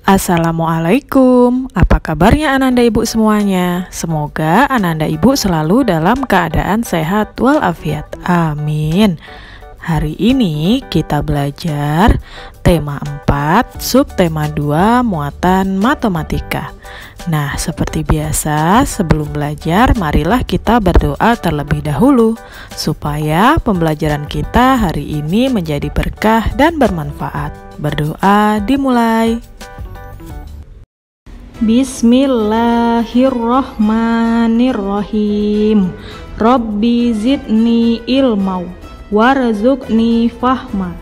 Assalamualaikum, apa kabarnya Ananda Ibu semuanya? Semoga Ananda Ibu selalu dalam keadaan sehat walafiat. Amin. Hari ini kita belajar tema 4, subtema 2, muatan matematika. Nah, seperti biasa, sebelum belajar, marilah kita berdoa terlebih dahulu supaya pembelajaran kita hari ini menjadi berkah dan bermanfaat. Berdoa dimulai. Bismillahirrahmanirrahim. Rabbi zidni ilma warzuqni fahma.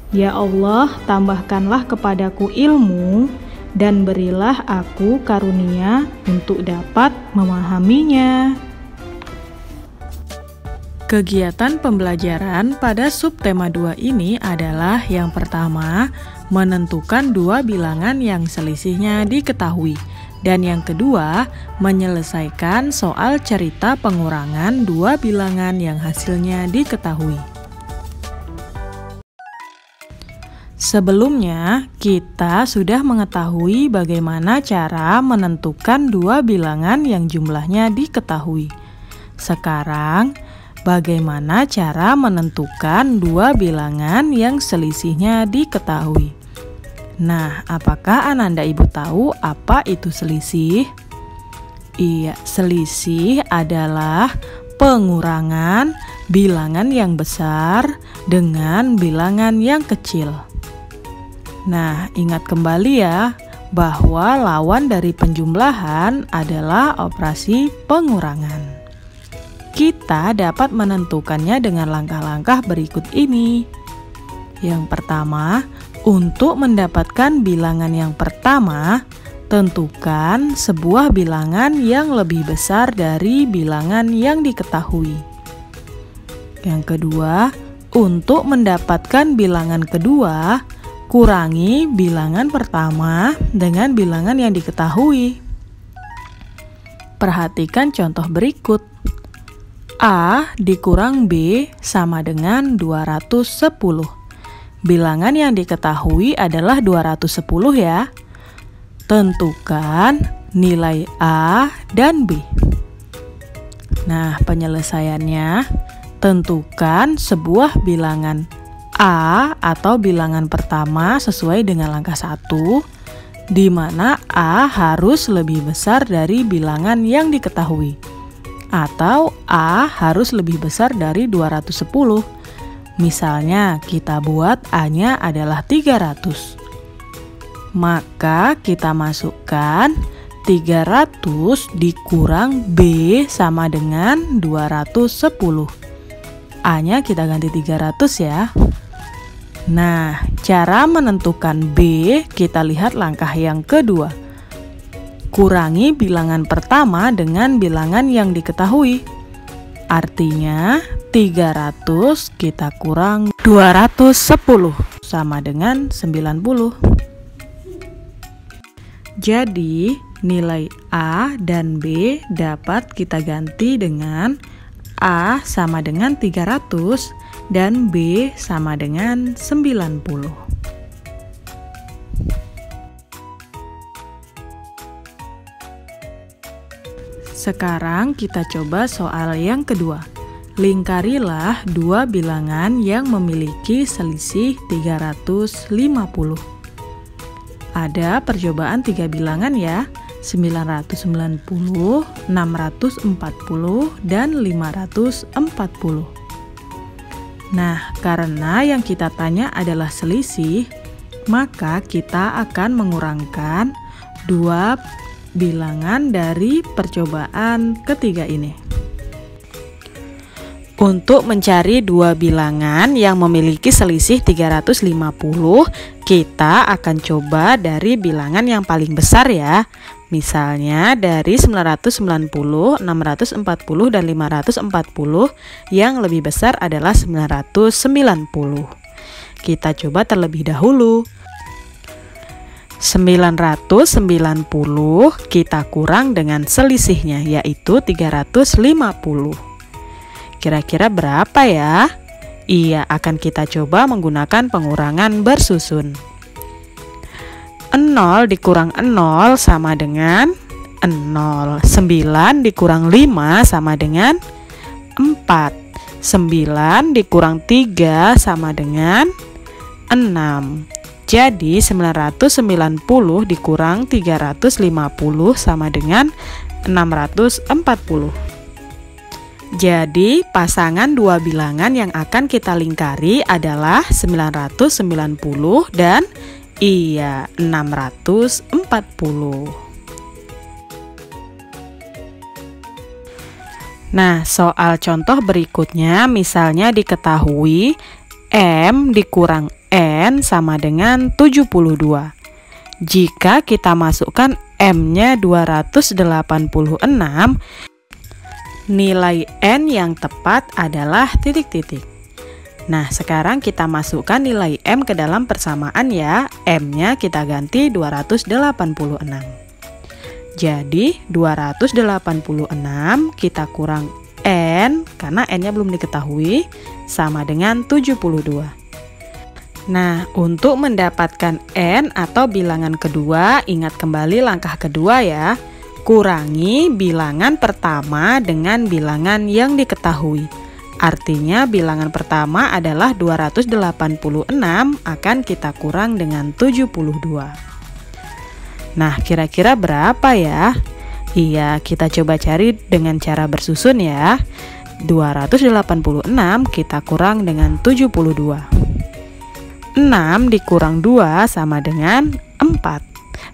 Ya Allah, tambahkanlah kepadaku ilmu dan berilah aku karunia untuk dapat memahaminya. Kegiatan pembelajaran pada subtema 2 ini adalah yang pertama, menentukan dua bilangan yang selisihnya diketahui. Dan yang kedua, menyelesaikan soal cerita pengurangan dua bilangan yang hasilnya diketahui. Sebelumnya, kita sudah mengetahui bagaimana cara menentukan dua bilangan yang jumlahnya diketahui. Sekarang, bagaimana cara menentukan dua bilangan yang selisihnya diketahui? Nah, apakah Ananda Ibu tahu apa itu selisih? Iya, selisih adalah pengurangan bilangan yang besar dengan bilangan yang kecil. Nah, ingat kembali ya, bahwa lawan dari penjumlahan adalah operasi pengurangan. Kita dapat menentukannya dengan langkah-langkah berikut ini. Yang pertama, untuk mendapatkan bilangan yang pertama, tentukan sebuah bilangan yang lebih besar dari bilangan yang diketahui. Yang kedua, untuk mendapatkan bilangan kedua, kurangi bilangan pertama dengan bilangan yang diketahui. Perhatikan contoh berikut. A dikurang B sama dengan 210. Bilangan yang diketahui adalah 210 ya. Tentukan nilai A dan B. Nah, penyelesaiannya, tentukan sebuah bilangan A atau bilangan pertama sesuai dengan langkah 1, di mana A harus lebih besar dari bilangan yang diketahui. Atau A harus lebih besar dari 210. Misalnya kita buat A-nya adalah 300. Maka kita masukkan 300 dikurang B sama dengan 210. A-nya kita ganti 300 ya. Nah, cara menentukan B kita lihat langkah yang kedua. Kurangi bilangan pertama dengan bilangan yang diketahui. Artinya 300 kita kurang 210 sama dengan 90. Jadi nilai A dan B dapat kita ganti dengan A sama dengan 300 dan B sama dengan 90. Sekarang kita coba soal yang kedua. Lingkarilah dua bilangan yang memiliki selisih 350. Ada percobaan 3 bilangan ya, 990, 640, dan 540. Nah, karena yang kita tanya adalah selisih, maka kita akan mengurangkan dua bilangan dari percobaan ketiga ini. Untuk mencari dua bilangan yang memiliki selisih 350, kita akan coba dari bilangan yang paling besar ya. Misalnya dari 990, 640, dan 540, yang lebih besar adalah 990. Kita coba terlebih dahulu. 990 kita kurang dengan selisihnya, yaitu 350. Kira-kira berapa ya? Iya, akan kita coba menggunakan pengurangan bersusun. 0 dikurang 0 sama dengan 0. 9 dikurang 5 sama dengan 4. 9 dikurang 3 sama dengan 6. Jadi 990 dikurang 350 sama dengan 640. Jadi pasangan dua bilangan yang akan kita lingkari adalah 990 dan 640. Nah, soal contoh berikutnya misalnya diketahui M dikurang N sama dengan 72. Jika kita masukkan M-nya 286, nilai N yang tepat adalah titik-titik. Nah, sekarang kita masukkan nilai M ke dalam persamaan ya. M-nya kita ganti 286. Jadi 286 kita kurang N, karena N-nya belum diketahui, sama dengan 72. Nah, untuk mendapatkan N atau bilangan kedua, ingat kembali langkah kedua ya. Kurangi bilangan pertama dengan bilangan yang diketahui. Artinya bilangan pertama adalah 286 akan kita kurang dengan 72. Nah, kira-kira berapa ya? Iya, kita coba cari dengan cara bersusun ya. 286 kita kurang dengan 72. 6 dikurang 2 sama dengan 4.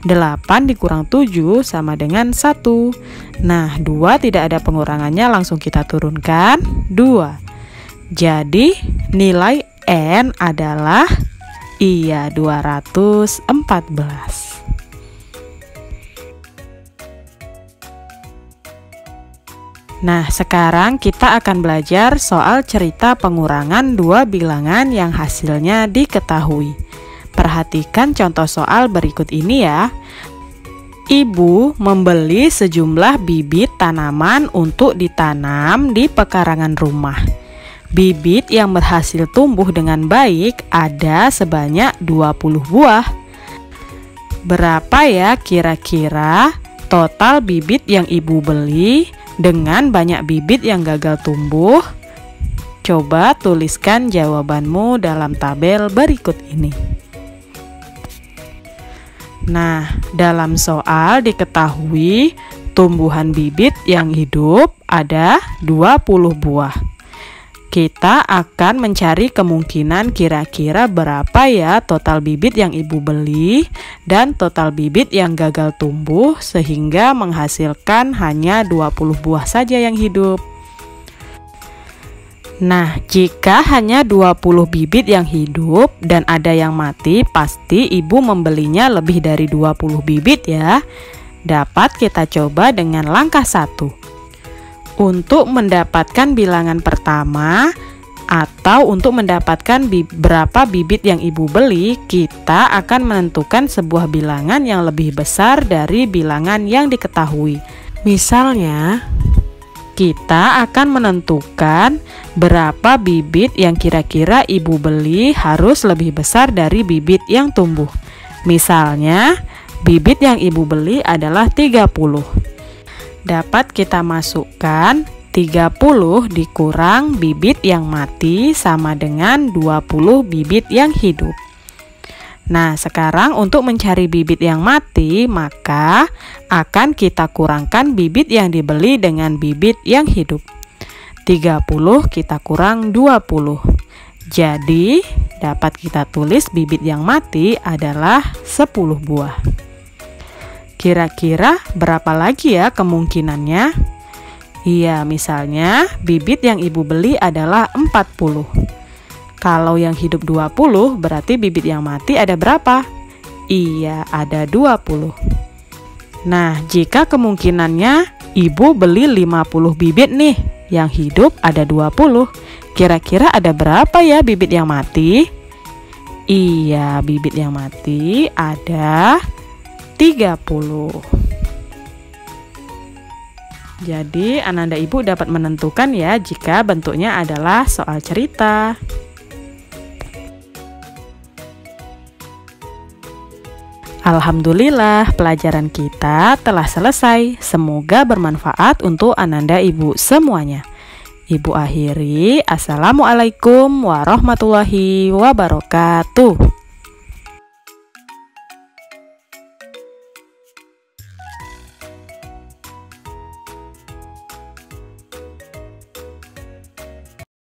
8 dikurang 7 sama dengan 1. Nah, 2 tidak ada pengurangannya, langsung kita turunkan 2. Jadi nilai N adalah 214. Nah, sekarang kita akan belajar soal cerita pengurangan dua bilangan yang hasilnya diketahui. Perhatikan contoh soal berikut ini ya. Ibu membeli sejumlah bibit tanaman untuk ditanam di pekarangan rumah. Bibit yang berhasil tumbuh dengan baik ada sebanyak 20 buah. Berapa ya kira-kira total bibit yang ibu beli dengan banyak bibit yang gagal tumbuh? Coba tuliskan jawabanmu dalam tabel berikut ini. Nah, dalam soal diketahui tumbuhan bibit yang hidup ada 20 buah. Kita akan mencari kemungkinan kira-kira berapa ya total bibit yang ibu beli dan total bibit yang gagal tumbuh sehingga menghasilkan hanya 20 buah saja yang hidup. Nah, jika hanya 20 bibit yang hidup dan ada yang mati, pasti ibu membelinya lebih dari 20 bibit ya. Dapat kita coba dengan langkah 1. Untuk mendapatkan bilangan pertama atau untuk mendapatkan berapa bibit yang ibu beli, kita akan menentukan sebuah bilangan yang lebih besar dari bilangan yang diketahui. Misalnya, kita akan menentukan berapa bibit yang kira-kira ibu beli harus lebih besar dari bibit yang tumbuh. Misalnya, bibit yang ibu beli adalah 30. Dapat kita masukkan 30 dikurang bibit yang mati sama dengan 20 bibit yang hidup. Nah, sekarang untuk mencari bibit yang mati, maka akan kita kurangkan bibit yang dibeli dengan bibit yang hidup. 30 kita kurang 20. Jadi, dapat kita tulis bibit yang mati adalah 10 buah. Kira-kira berapa lagi ya kemungkinannya? Iya, misalnya bibit yang ibu beli adalah 40. Kalau yang hidup 20, berarti bibit yang mati ada berapa? Iya, ada 20. Nah, jika kemungkinannya ibu beli 50 bibit nih, yang hidup ada 20. Kira-kira ada berapa ya bibit yang mati? Iya, bibit yang mati ada 30. Jadi Ananda Ibu dapat menentukan ya jika bentuknya adalah soal cerita. Alhamdulillah, pelajaran kita telah selesai. Semoga bermanfaat untuk Ananda Ibu semuanya. Ibu akhiri, Assalamualaikum warahmatullahi wabarakatuh.